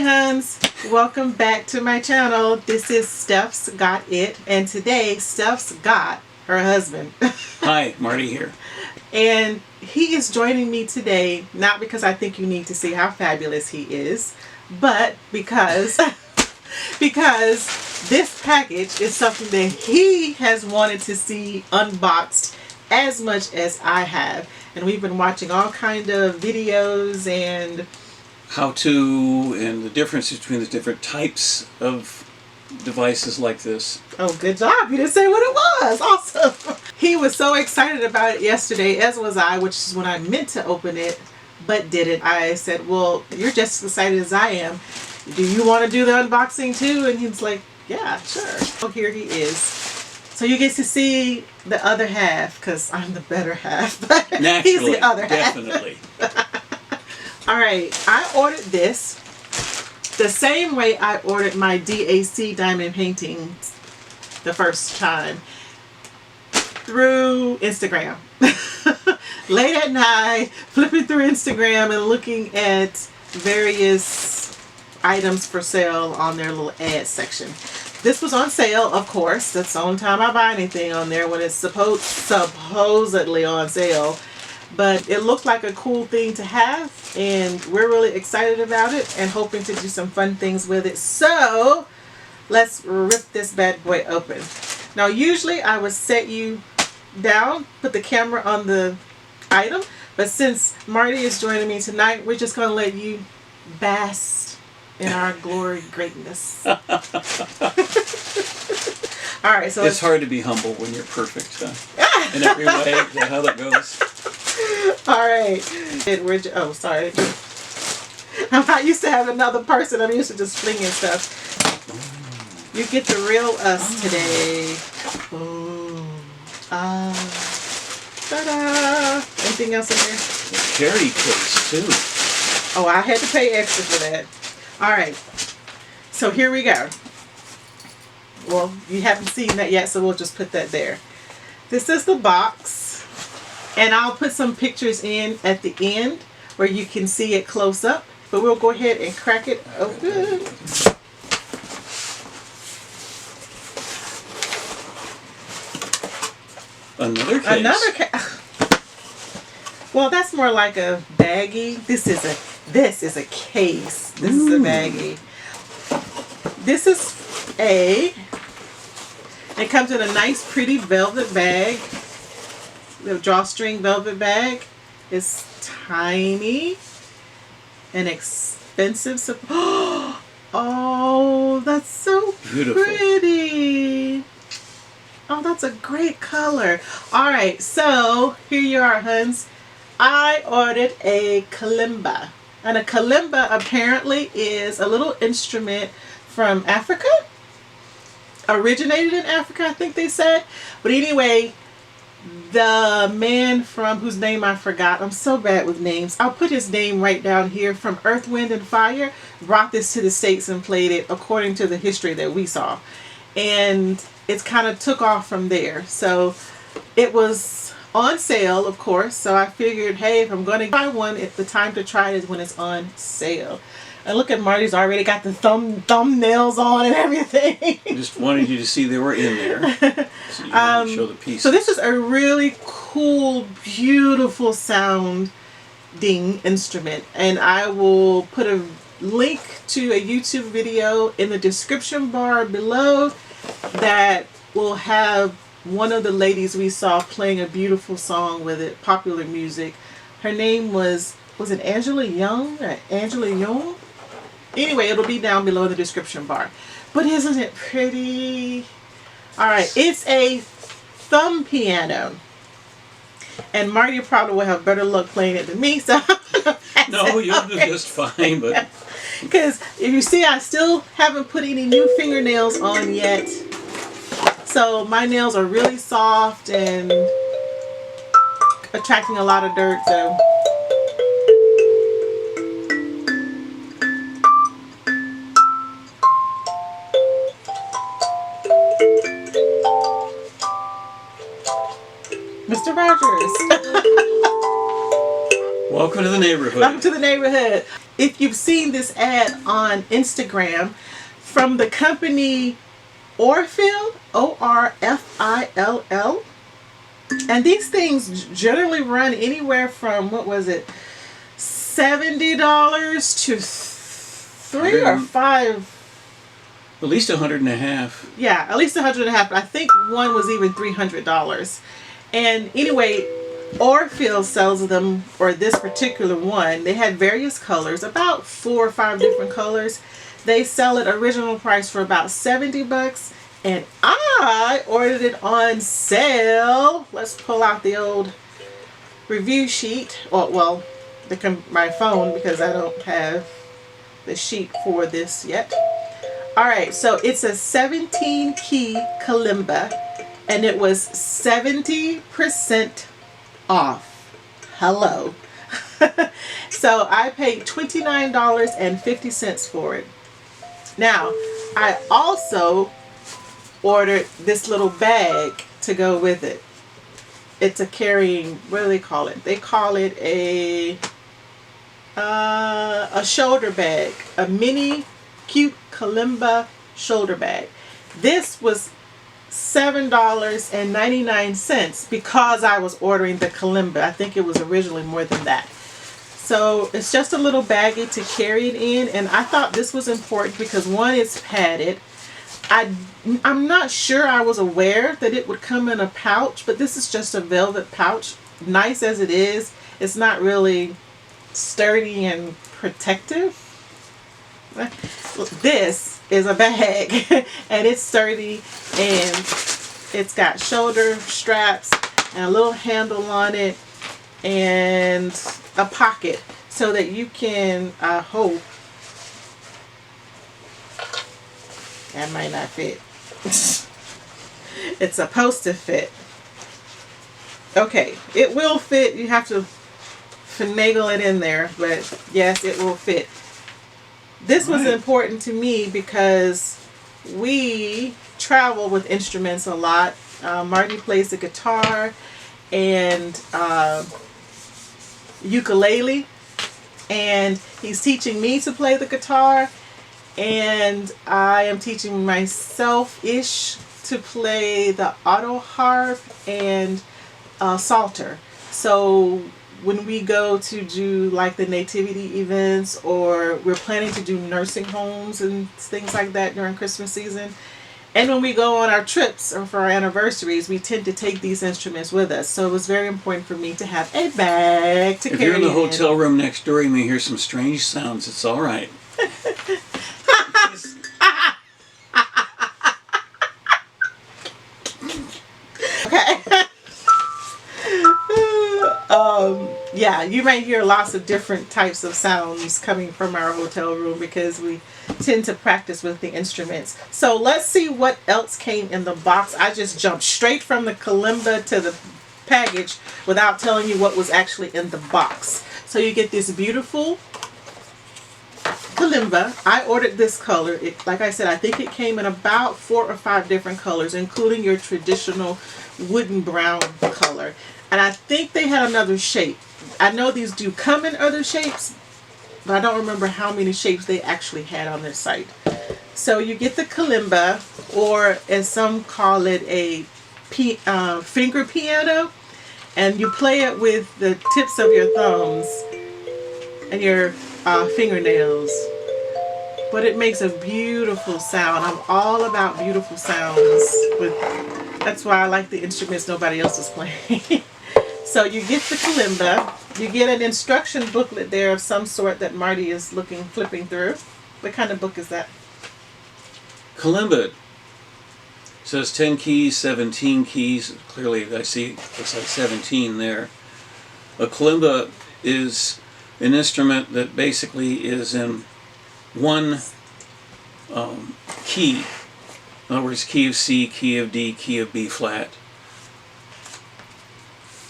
Howdy Huns, welcome back to my channel. This is Stephsgotit, and today Steph's got her husband. Hi, Marty here. And he is joining me today, not because I think you need to see how fabulous he is, but because this package is something that he has wanted to see unboxed as much as I have. And we've been watching all kind of videos and How to and the difference between the different types of devices like this. oh, good job. You didn't say what it was. Awesome. He was so excited about it yesterday, as was I, which is when I meant to open it, but didn't. I said, well, you're just as excited as I am. Do you want to do the unboxing too? And he's like, yeah, sure. So here he is. So you get to see the other half, because I'm the better half. But Naturally, he's the other definitely. half. All right, I ordered this the same way I ordered my DAC diamond paintings the first time, through Instagram. Late at night, flipping through Instagram and looking at various items for sale on their little ad section. This was on sale, of course. That's the only time I buy anything on there, when it's supposedly on sale. But it looked like a cool thing to have, and we're really excited about it and hoping to do some fun things with it. So let's rip this bad boy open. Now usually I would set you down, put the camera on the item, but since Marty is joining me tonight, we're just going to let you bask in our glory greatness. All right, so it's hard to be humble when you're perfect, huh? In every way. Is that how that goes? All right. Oh, sorry. I'm not used to having another person. I'm used to just flinging stuff. You get the real us today. Oh. Ta-da. Anything else in there? Carry case, too. Oh, I had to pay extra for that. All right. So here we go. Well, you haven't seen that yet, so we'll just put that there. This is the box. And I'll put some pictures in at the end where you can see it close up. But we'll go ahead and crack it open. Another case. Well, that's more like a baggie. This is a case. This is a baggie. This is it comes in a nice pretty velvet bag. The drawstring velvet bag is tiny and expensive. Oh, that's so beautiful. Pretty. Oh, that's a great color. All right, so here you are, Huns. I ordered a Kalimba. And a Kalimba apparently is a little instrument from Africa. Originated in Africa, I think they said. But anyway, the man from whose name I forgot, I'm so bad with names, I'll put his name right down here, from Earth, Wind and Fire, brought this to the States and played it according to the history that we saw. And it's kind of took off from there. So it was on sale, of course, so I figured, hey, if I'm going to buy one, the time to try it is when it's on sale. And look at Marty's already got the thumbnails on and everything. I just wanted you to see they were in there. So you can show the pieces. So this is a really cool, beautiful sounding instrument. And I will put a link to a YouTube video in the description bar below that will have one of the ladies we saw playing a beautiful song with it, popular music. Her name was it Angela Young or Angela Young? Anyway, it'll be down below in the description bar. But isn't it pretty? All right, it's a thumb piano. And Marty probably will have better luck playing it than me. So no, you'll do just fine. But because if you see, I still haven't put any new fingernails on yet. So my nails are really soft and attracting a lot of dirt. So Mr. Rogers. welcome to the neighborhood. Welcome to the neighborhood. if you've seen this ad on Instagram from the company Orfill, Orfill. And these things generally run anywhere from, what was it, $70 to three or five. At least $150. Yeah, at least $150. But I think one was even $300. And anyway, Orfill sells them, or this particular one. They had various colors, about 4 or 5 different colors. They sell it original price for about $70. And I ordered it on sale. Let's pull out the old review sheet. Oh, well, my phone, because I don't have the sheet for this yet. Alright, so it's a 17 key kalimba, and it was 70% off. Hello. So I paid $29.50 for it. Now, I also ordered this little bag to go with it. It's a carrying, what do they call it? They call it a shoulder bag, a mini cute kalimba shoulder bag. This was $7.99 because I was ordering the kalimba. I think it was originally more than that. So it's just a little baggie to carry it in, and I thought this was important because, one, it's padded. I'm not sure I was aware that it would come in a pouch, but this is just a velvet pouch. Nice as it is, it's not really sturdy and protective. This is a bag and it's sturdy, and it's got shoulder straps and a little handle on it and a pocket so that you can, I hope, that might not fit. It's supposed to fit. Okay, it will fit. You have to finagle it in there, but yes, it will fit. This was important to me because we travel with instruments a lot. Marty plays the guitar and ukulele, and he's teaching me to play the guitar, and I am teaching myself-ish to play the auto harp and psalter. So when we go to do like the nativity events, or we're planning to do nursing homes and things like that during Christmas season, and when we go on our trips or for our anniversaries, we tend to take these instruments with us. So it was very important for me to have a bag to carry. If you're in the hotel room next door, you may hear some strange sounds. It's all right. Okay. Yeah, you may hear lots of different types of sounds coming from our hotel room because we tend to practice with the instruments. So let's see what else came in the box. I just jumped straight from the kalimba to the package without telling you what was actually in the box. So you get this beautiful kalimba. I ordered this color. Like I said, I think it came in about 4 or 5 different colors, including your traditional wooden brown color. And I think they had another shape. I know these do come in other shapes, but I don't remember how many shapes they actually had on their site. So you get the kalimba, or as some call it, a finger piano, and you play it with the tips of your thumbs and your fingernails. But it makes a beautiful sound. I'm all about beautiful sounds. That's why I like the instruments nobody else is playing. So you get the kalimba. You get an instruction booklet there of some sort that Marty is flipping through. What kind of book is that? Kalimba says 10 keys, 17 keys. Clearly, I see looks like 17 there. A kalimba is an instrument that basically is in one key. In other words, key of C, key of D, key of B flat.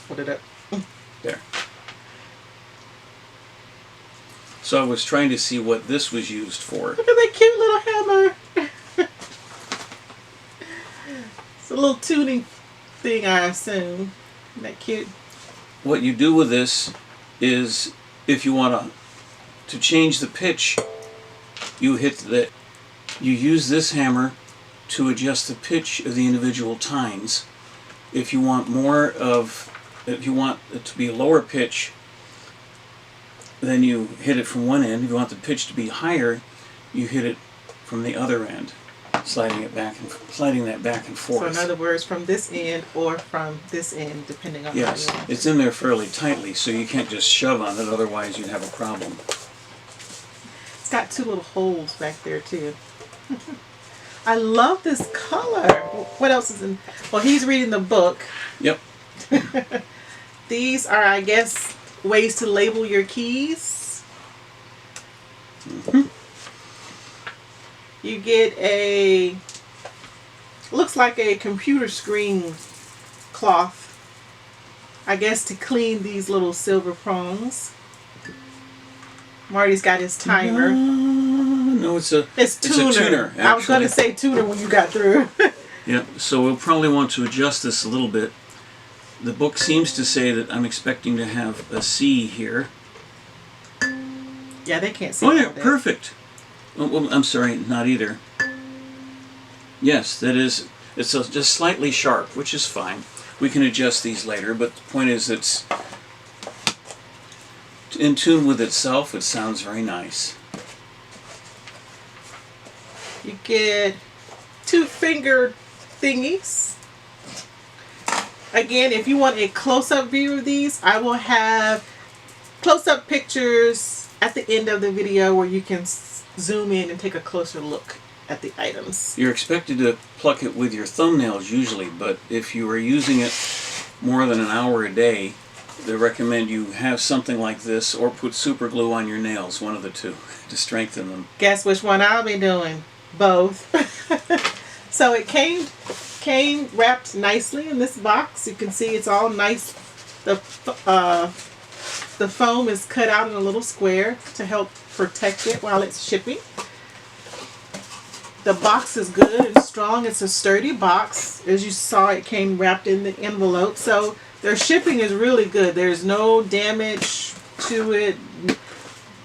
Put it up. There. So I was trying to see what this was used for. Look at that cute little hammer. It's a little tuning thing, I assume. Isn't that cute? What you do with this is, if you want to to change the pitch, you use this hammer to adjust the pitch of the individual tines. If you want if you want it to be a lower pitch, then you hit it from one end. If you want the pitch to be higher, you hit it from the other end, sliding that back and forth. So in other words, from this end or from this end, depending on yes, how you want it. It's in there fairly tightly, so you can't just shove on it, otherwise you'd have a problem. It's got two little holes back there too. I love this color. What else is in? Well, he's reading the book. Yep. These are, I guess, ways to label your keys. Mm-hmm. You get looks like a computer screen cloth, I guess, to clean these little silver prongs. Marty's got his timer. No, it's a tuner. Actually. I was going to say tuner when you got through. Yeah, so we'll probably want to adjust this a little bit. The book seems to say that I'm expecting to have a C here. Yeah, they can't see. Oh yeah, perfect. Oh, well, I'm sorry, not either. Yes, that is. It's just slightly sharp, which is fine. We can adjust these later, but the point is it's in tune with itself. It sounds very nice. You get 2 finger thingies. Again, if you want a close-up view of these, I will have close-up pictures at the end of the video where you can zoom in and take a closer look at the items. You're expected to pluck it with your thumbnails usually, but if you are using it more than an hour a day, they recommend you have something like this or put super glue on your nails, one of the two, to strengthen them. Guess which one I'll be doing? Both. So it came wrapped nicely in this box. You can see it's all nice. The foam is cut out in a little square to help protect it while it's shipping. The box is good and strong. It's a sturdy box. As you saw, it came wrapped in the envelope. So their shipping is really good. There's no damage to it.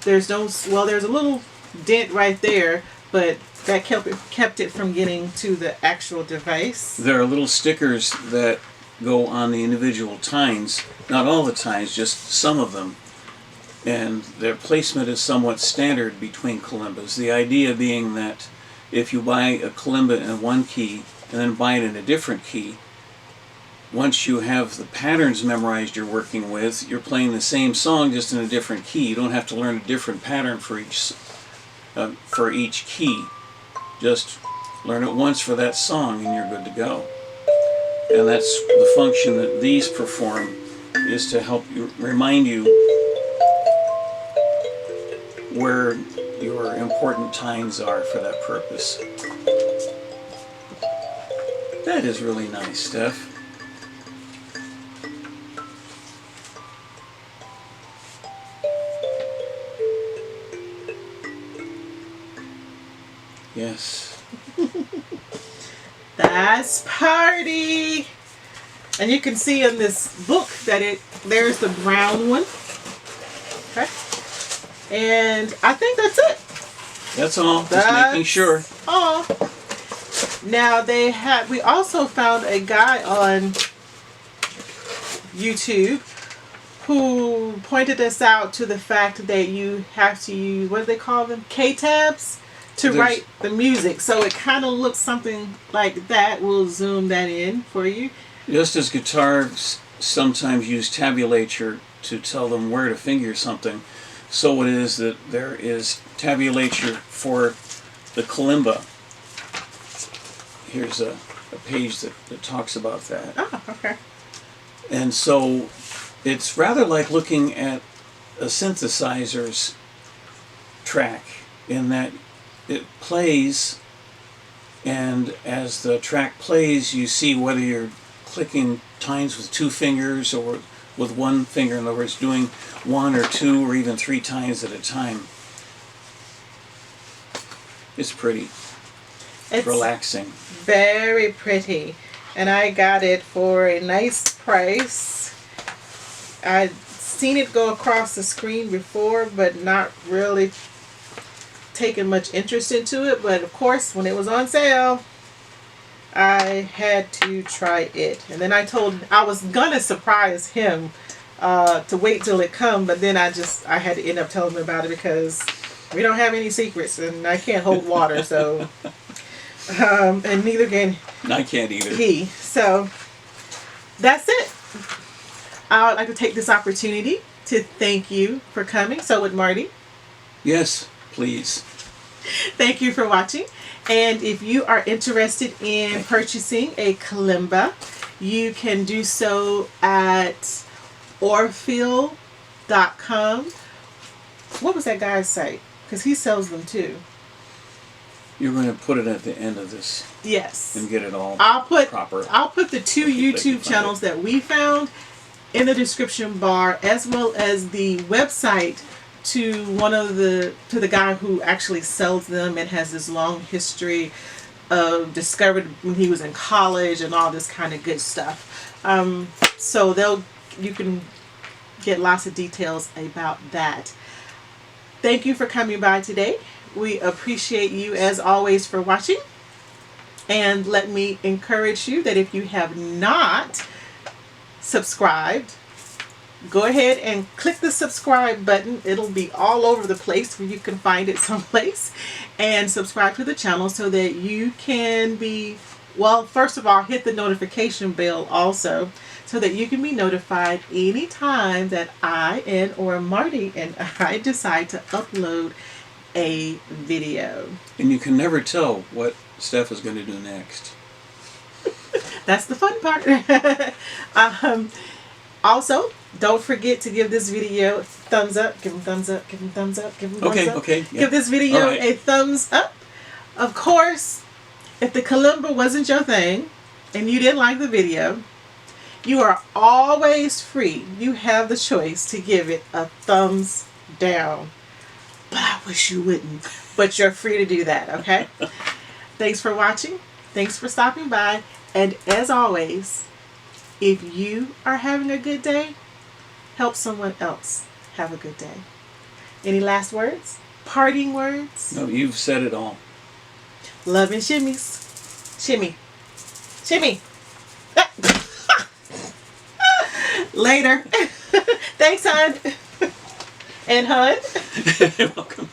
There's a little dent right there, but that kept it from getting to the actual device. There are little stickers that go on the individual tines. Not all the tines, just some of them. And their placement is somewhat standard between Kalimbas. The idea being that if you buy a Kalimba in one key and then buy it in a different key, once you have the patterns memorized you're working with, you're playing the same song just in a different key. You don't have to learn a different pattern for each key. Just learn it once for that song and you're good to go. And that's the function that these perform, is to help you, remind you where your important tines are for that purpose. That is really nice, Steph. Yes. That's party. And you can see in this book that there's the brown one. Okay. And I think that's it. That's all. Just making sure. Oh. Now we also found a guy on YouTube who pointed us out to the fact that you have to use, what do they call them? K-tabs to write the music. So it kind of looks something like that. We'll zoom that in for you. Just as guitars sometimes use tabulature to tell them where to finger something, so it is that there is tabulature for the Kalimba. Here's a page that talks about that. Oh, okay. And so it's rather like looking at a synthesizer's track, in that it plays, and as the track plays, you see whether you're clicking tines with 2 fingers or with 1 finger, in other words, doing 1 or 2 or even 3 tines at a time. It's pretty. It's relaxing. Very pretty. And I got it for a nice price. I'd seen it go across the screen before, but not really taken much interest into it. But of course, when it was on sale, I had to try it. And then I was gonna surprise him to wait till it come, but then I had to end up telling him about it because we don't have any secrets and I can't hold water, so and neither can I can't either. he. So that's it. I would like to take this opportunity to thank you for coming. So would Marty. Yes, please. Thank you for watching. And if you are interested in purchasing a Kalimba, you can do so at orfeel.com. What was that guy's site? Because he sells them too. You're going to put it at the end of this. Yes. And get it all proper. I'll put the two YouTube channels that we found in the description bar, as well as the website to the guy who actually sells them and has this long history of discovered when he was in college and all this kind of good stuff. So you can get lots of details about that. Thank you for coming by today. We appreciate you as always for watching. And let me encourage you that if you have not subscribed, go ahead and click the subscribe button. It'll be all over the place where you can find it someplace. And subscribe to the channel so that you can be, well, first of all, hit the notification bell also so that you can be notified anytime that I or Marty and I decide to upload a video. And you can never tell what Steph is going to do next. That's the fun part. Also, don't forget to give this video a thumbs up. Give them thumbs up. Give them thumbs up. Give them thumbs up. Okay. Yeah. Give this video right. a thumbs up. Of course, if the Kalimba wasn't your thing and you didn't like the video, you are always free. You have the choice to give it a thumbs down. But I wish you wouldn't. But you're free to do that, okay? Thanks for watching. Thanks for stopping by. And as always, if you are having a good day, help someone else have a good day. Any last words? Parting words? No, you've said it all. Love and shimmies. Shimmy. Shimmy. Later. Thanks, hon. And hon. You're welcome.